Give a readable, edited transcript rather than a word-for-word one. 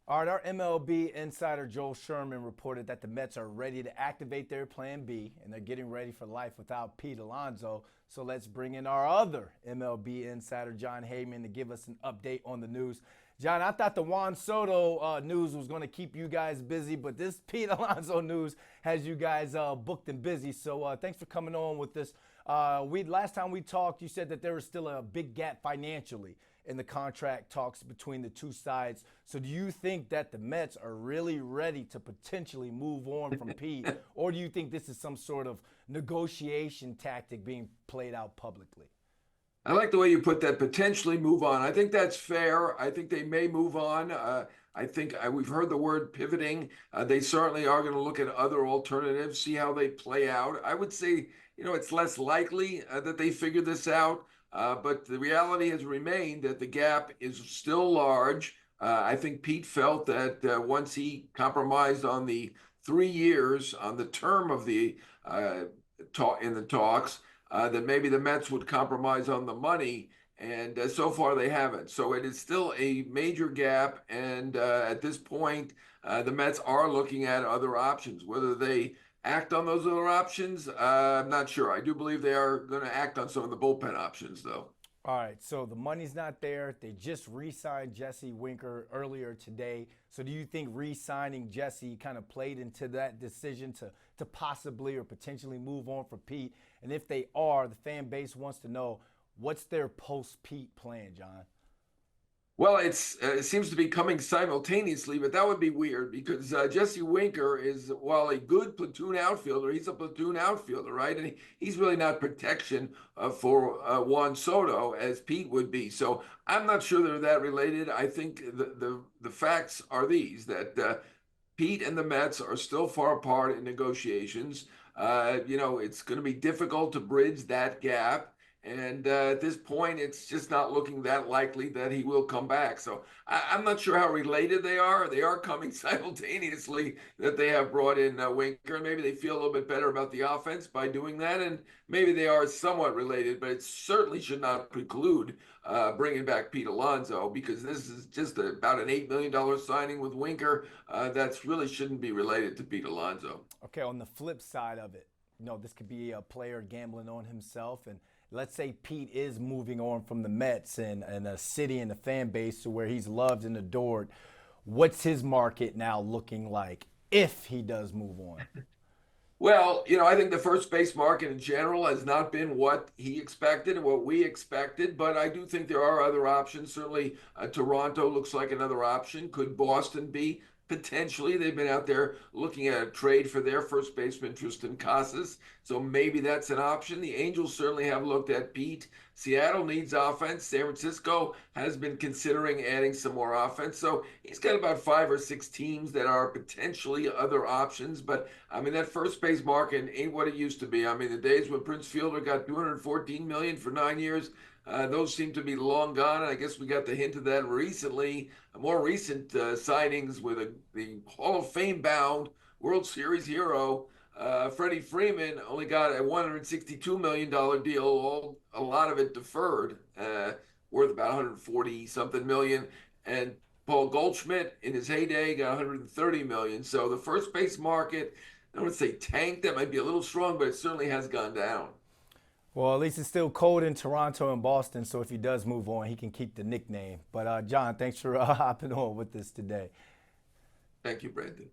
All right, our MLB insider Joel Sherman reported that the Mets are ready to activate their plan B and they're getting ready for life without Pete Alonso. So let's bring in our other MLB insider, John Heyman, to give us an update on the news. John, I thought the Juan Soto news was going to keep you guys busy, but this Pete Alonso news has you guys booked and busy. So thanks for coming on with this. Last time we talked, you said that there was still a big gap financially in the contract talks between the two sides. So do you think that the Mets are really ready to potentially move on from Pete, or do you think this is some sort of negotiation tactic being played out publicly? I like the way you put that, potentially move on. I think that's fair. I think they may move on. I think we've heard the word pivoting. They certainly are going to look at other alternatives, see how they play out. I would say, it's less likely that they figure this out, but the reality has remained that the gap is still large. I think Pete felt that once he compromised on the 3 years on the term of the talk in the talks, that maybe the Mets would compromise on the money, and so far they haven't. So it is still a major gap, and at this point, the Mets are looking at other options. Whether they act on those other options, I'm not sure. I do believe they are going to act on some of the bullpen options, though. All right, so the money's not there. They just re-signed Jesse Winker earlier today. So do you think re-signing Jesse kind of played into that decision to possibly or potentially move on for Pete? And if they are, the fan base wants to know what's their post-Pete plan, John? Well, it seems to be coming simultaneously, but that would be weird because Jesse Winker is, while a good platoon outfielder, he's a platoon outfielder, right? And he's really not protection for Juan Soto as Pete would be. So I'm not sure they're that related. I think the facts are these, that Pete and the Mets are still far apart in negotiations. It's going to be difficult to bridge that gap. And at this point, it's just not looking that likely that he will come back. So I'm not sure how related they are. They are coming simultaneously, that they have brought in Winker. And maybe they feel a little bit better about the offense by doing that. And maybe they are somewhat related, but it certainly should not preclude bringing back Pete Alonso, because this is just about an $8 million signing with Winker. That's really shouldn't be related to Pete Alonso. Okay, on the flip side of it, this could be a player gambling on himself. And let's say Pete is moving on from the Mets and a city and a fan base to where he's loved and adored. What's his market now looking like if he does move on? Well, I think the first base market in general has not been what he expected and what we expected, but I do think there are other options. Certainly, Toronto looks like another option. Could Boston be? Potentially, they've been out there looking at a trade for their first baseman, Tristan Casas. So maybe that's an option. The Angels certainly have looked at Pete. Seattle needs offense. San Francisco has been considering adding some more offense. So he's got about 5 or 6 teams that are potentially other options. But I mean, that first base market ain't what it used to be. I mean, the days when Prince Fielder got 214 million for 9 years, those seem to be long gone, and I guess we got the hint of that recently. More recent signings with the Hall of Fame bound World Series hero, Freddie Freeman, only got a $162 million deal, a lot of it deferred, worth about 140 something million. And Paul Goldschmidt, in his heyday, got 130 million. So the first base market, I don't want to say tanked, that might be a little strong, but it certainly has gone down. Well, at least it's still cold in Toronto and Boston, so if he does move on, he can keep the nickname. But John, thanks for hopping on with us today. Thank you, Brandon.